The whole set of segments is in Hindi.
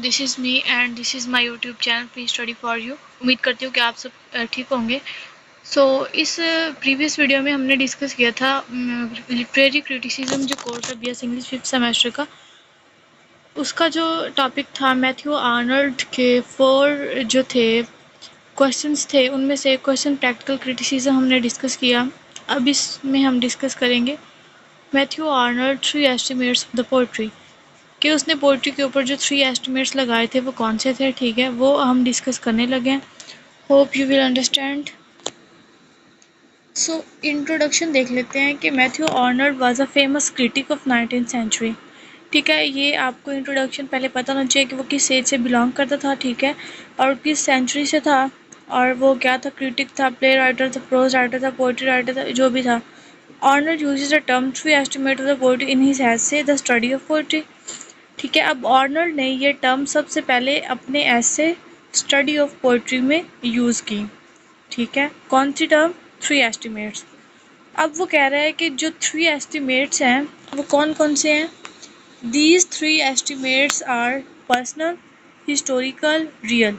This is me and this is my YouTube channel please study for you. उम्मीद करती हूँ कि आप सब ठीक होंगे। इस प्रीवियस वीडियो में हमने डिस्कस किया था लिटरेरी क्रिटिसिज्म जो कोर्स है BS इंग्लिश 5th सेमेस्टर का। उसका जो टॉपिक था मैथ्यू आर्नल्ड के 4 जो थे क्वेश्चंस थे, उनमें से एक क्वेश्चन प्रैक्टिकल क्रिटिसिज्म हमने डिस्कस किया। अब इसमें हम डिस्कस करेंगे Matthew Arnold 3 estimates of the poetry, कि उसने पोइट्री के ऊपर जो 3 एस्टिमेट्स लगाए थे वो कौन से थे। ठीक है, वो हम डिस्कस करने लगे हैं। Hope you will understand. Introduction देख लेते हैं कि Matthew Arnold was a famous critic of 19th century. ठीक है, ये आपको इंट्रोडक्शन पहले पता होना चाहिए कि वो किस एज से बिलोंग करता था। ठीक है, और किस सेंचुरी से था, और वो क्या था, क्रिटिक था, प्ले राइटर था, प्रोज राइटर था, पोइट्री राइटर था, जो भी था। Arnold uses the term three estimate of the poetry in his essay the study of poetry. ठीक है, अब आर्नल्ड ने ये टर्म सबसे पहले अपने ऐसे स्टडी ऑफ पोइट्री में यूज़ की। ठीक है, कौन सी टर्म? 3 एस्टिमेट्स। अब वो कह रहा है कि जो 3 एस्टिमेट्स हैं वो कौन कौन से हैं। These 3 estimates are personal, historical, real.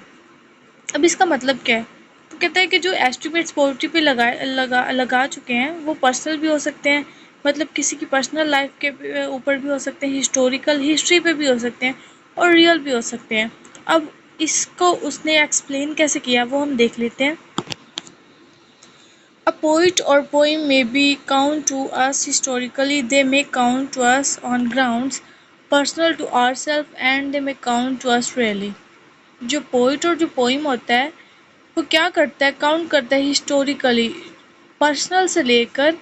अब इसका मतलब क्या है? तो कहता है कि जो एस्टिमेट्स पोइट्री पे लगा चुके हैं वो पर्सनल भी हो सकते हैं, मतलब किसी की पर्सनल लाइफ के ऊपर भी हो सकते हैं, हिस्टोरिकल हिस्ट्री पे भी हो सकते हैं, और रियल भी हो सकते हैं। अब इसको उसने एक्सप्लेन कैसे किया वो हम देख लेते हैं। A poet or poem may be count to us historically, they may count to us on grounds personal to ourselves, and they may count to us really. जो पोइट और जो पोइम होता है वो क्या करता है, काउंट करता है हिस्टोरिकली, पर्सनल से लेकर,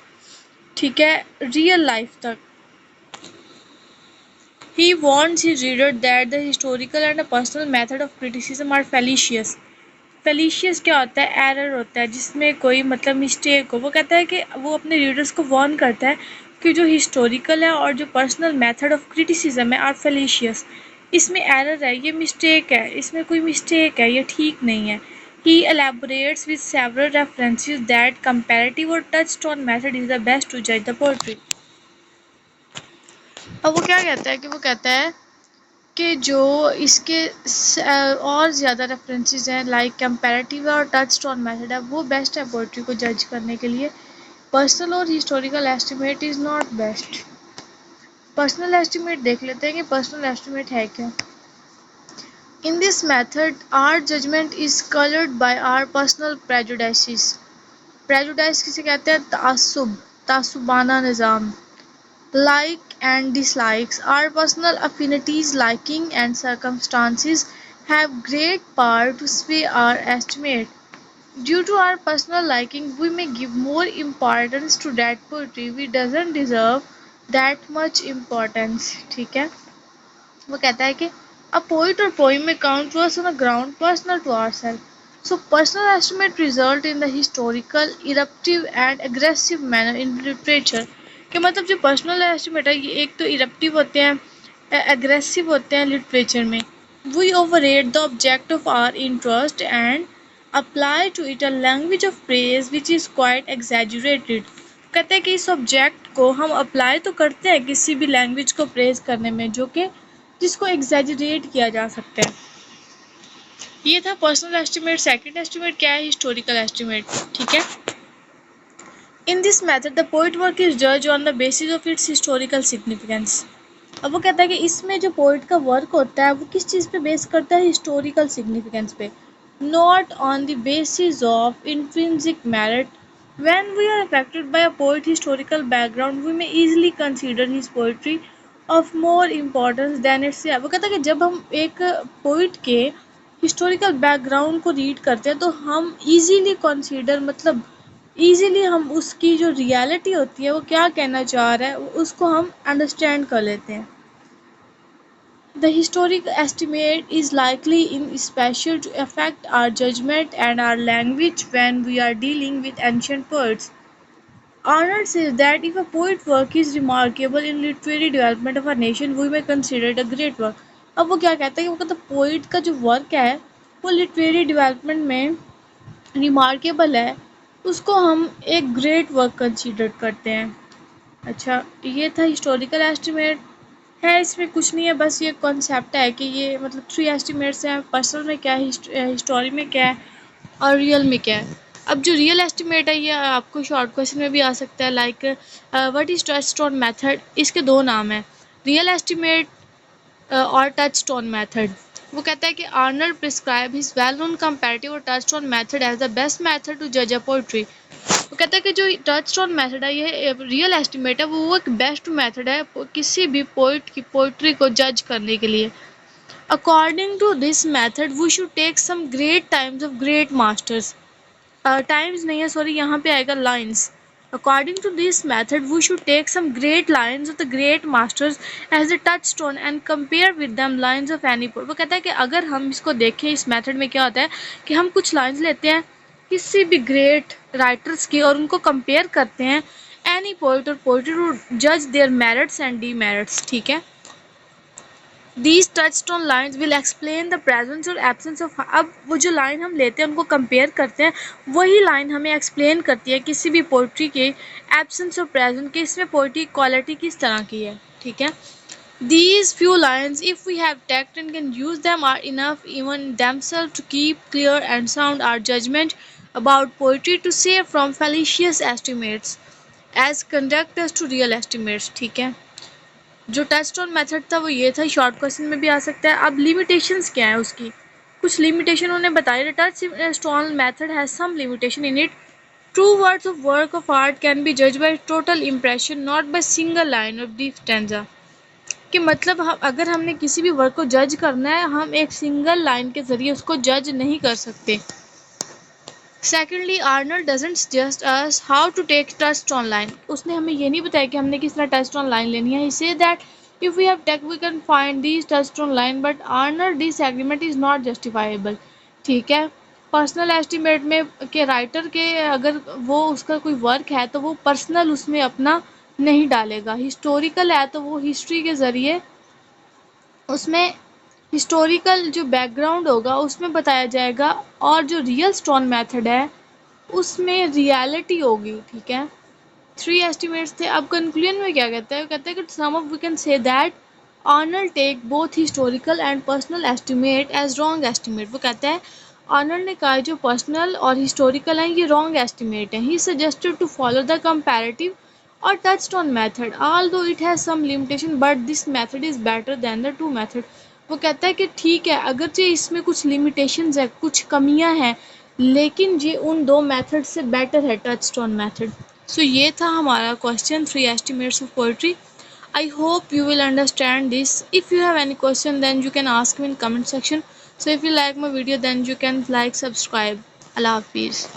ठीक है, रियल लाइफ तक। He warns his reader that the historical and the personal method of criticism are fallacious. Fallacious क्या होता है? एरर होता है, जिसमें कोई मतलब मिस्टेक हो। वो कहता है कि वो अपने रीडर्स को वार्न करता है कि जो हिस्टोरिकल है और जो पर्सनल मेथड ऑफ क्रिटिसिज्म है आर फेलिशियस, इसमें एरर है, ये मिस्टेक है, इसमें कोई मिस्टेक है, ये ठीक नहीं है। He elaborates with several references that comparative or touchstone method is the best to judge the poetry. अब वो क्या कहता है कि वो कहता है कि जो इसके और ज़्यादा रेफरेंसेस हैं, लाइक कंपैरेटिव और टचस्टोन मेथड है, वो बेस्ट है पोइट्री को जज करने के लिए। पर्सनल और historical estimate is not best. Personal estimate देख लेते हैं कि पर्सनल एस्टिमेट है क्या। In this method our judgement is coloured by our personal prejudices. Prejudice किसे कहते हैं? तासुब, तासुबाना निज़ाम। Like and dislikes, our personal affinities, liking and circumstances have great power to sway our estimate. Due to our personal liking, we may give more importance to that poetry which doesn't deserve that much importance. ठीक है, वो कहता है कि a poet or poem may count to us on a ground personal to ourselves. So personal estimate result in the historical, eruptive and aggressive manner in literature. कि मतलब जो पर्सनल एस्टिमेट है ये एक तो इरप्टिव होते हैं, एग्रेसिव होते हैं लिटरेचर में। We overrate the object of our interest and apply to it a language of praise which is quite exaggerated. कहते हैं कि इस ऑब्जेक्ट को हम अप्लाई तो करते हैं किसी भी लैंग्वेज को प्रेज करने में, जो कि जिसको एग्जैजुरेट किया जा सकता है। ये था पर्सनल एस्टिमेट। सेकंड एस्टिमेट क्या है? Historical estimate. ठीक है, in this method the poet work is जज on the basis of its historical significance. अब वो कहता है कि इसमें जो पोइट का वर्क होता है वो किस चीज़ पे बेस करता है? हिस्टोरिकल सिग्निफिकेंस पे, not on the basis of intrinsic merit. When we are affected by a poet's historical background, we may easily consider his poetry of more importance than its. वो कहता है कि जब हम एक पोइट के हिस्टोरिकल बैकग्राउंड को रीड करते हैं तो हम इजीली कंसीडर, मतलब इजीली हम उसकी जो रियलिटी होती है वो क्या कहना चाह रहा है उसको हम अंडरस्टैंड कर लेते हैं। The historic estimate is likely in special to affect our judgment and our language when we are dealing with ancient poets. Arnold says that if a poet's work is remarkable in literary development of a nation, we may consider it a great work. अब वो क्या कहता है कि वो कहता है पोइट का जो वर्क है वो लिटरेरी डेवलपमेंट में रिमार्केबल है, उसको हम एक ग्रेट वर्क कंसीडर करते हैं। अच्छा, ये था हिस्टोरिकल एस्टिमेट। है इसमें कुछ नहीं है, बस ये कॉन्सेप्ट है कि ये मतलब 3 एस्टिमेट्स हैं, पर्सनल में क्या है, हिस्टोरी में क्या है और रियल में क्या है। अब जो रियल एस्टिमेट है ये आपको शॉर्ट क्वेश्चन में भी आ सकता है, like what is touchstone method. इसके दो नाम हैं, रियल एस्टिमेट और टचस्टोन मेथड। वो कहता है कि Arnold prescribe his well known comparative और touchstone method as the best method to जज अ पोएट्री। वो कहता है कि जो टचस्टोन मेथड है ये रियल एस्टिमेट है, वो एक बेस्ट मेथड है किसी भी पोइट की पोइट्री को जज करने के लिए। According to this method we should take some great times of great masters. Times नहीं है, सॉरी, यहाँ पे आएगा lines. According to this method, we should take some great lines of the great masters as a touchstone and compare with them lines of any poet। वो कहता है कि अगर हम इसको देखें, इस मेथड में क्या होता है कि हम कुछ लाइन्स लेते हैं किसी भी ग्रेट राइटर्स की और उनको कंपेयर करते हैं एनी पोइट और पोइट्री टू जज देयर मेरिट्स एंड डीमेरिट्स। ठीक है, these touchstone lines will explain the presence और एब्सेंस ऑफ। अब वो जो लाइन हम लेते हैं उनको कंपेयर करते हैं, वही लाइन हमें एक्सप्लेन करती है किसी भी पोइट्री के एब्सेंस और प्रेजेंस के, इसमें पोइट्री क्वालिटी किस तरह की है। ठीक है, these few lines, if we have tact and can use them, are enough even themselves to keep clear and sound our judgment about poetry to save from fallacious estimates as conduct us to real estimates। ठीक है, जो टचस्टोन मेथड था वो ये था, शॉर्ट क्वेश्चन में भी आ सकता है। अब लिमिटेशंस क्या है उसकी, कुछ लिमिटेशन उन्होंने बताई। Touchstone method has some limitation in it. True words of work of art can be जज by total impression not by single line of deep stanza. कि मतलब हम अगर हमने किसी भी वर्क को जज करना है, हम एक सिंगल लाइन के ज़रिए उसको जज नहीं कर सकते। Secondly, Arnold doesn't suggest us how to take touchstone line. उसने हमें ये नहीं बताया कि हमने किस तरह टचस्टोन लाइन लेनी है। He say that if we have take we can find these touchstone line, but Arnold disagreement is not justifiable. ठीक है, पर्सनल एस्टिमेट में के राइटर के अगर वो उसका कोई वर्क है तो वो पर्सनल उसमें अपना नहीं डालेगा। हिस्टोरिकल है तो वो हिस्ट्री के ज़रिए उसमें हिस्टोरिकल जो बैकग्राउंड होगा उसमें बताया जाएगा, और जो रियल स्टोन मेथड है उसमें रियलिटी होगी। ठीक है, 3 एस्टिमेट्स थे। अब कंक्लूजन में क्या कहता है, वो कहता है कि some of we can say that Arnold take both historical and personal estimate as wrong estimate. वो कहता है आर्नल्ड ने कहा जो पर्सनल और हिस्टोरिकल हैं ये रॉन्ग एस्टिमेट हैं। He suggested to follow the comparative और touchstone method although it has some limitation but this method is better than the two method। वो कहता है कि ठीक है, अगरचे इसमें कुछ लिमिटेशंस है, कुछ कमियां हैं, लेकिन ये उन दो मेथड से बेटर है, टचस्टोन मेथड। सो ये था हमारा question 3 estimates of poetry। I hope you will understand this. If you have any question then you can ask me in comment section. So if you like my video then you can like, subscribe. Allah Hafiz.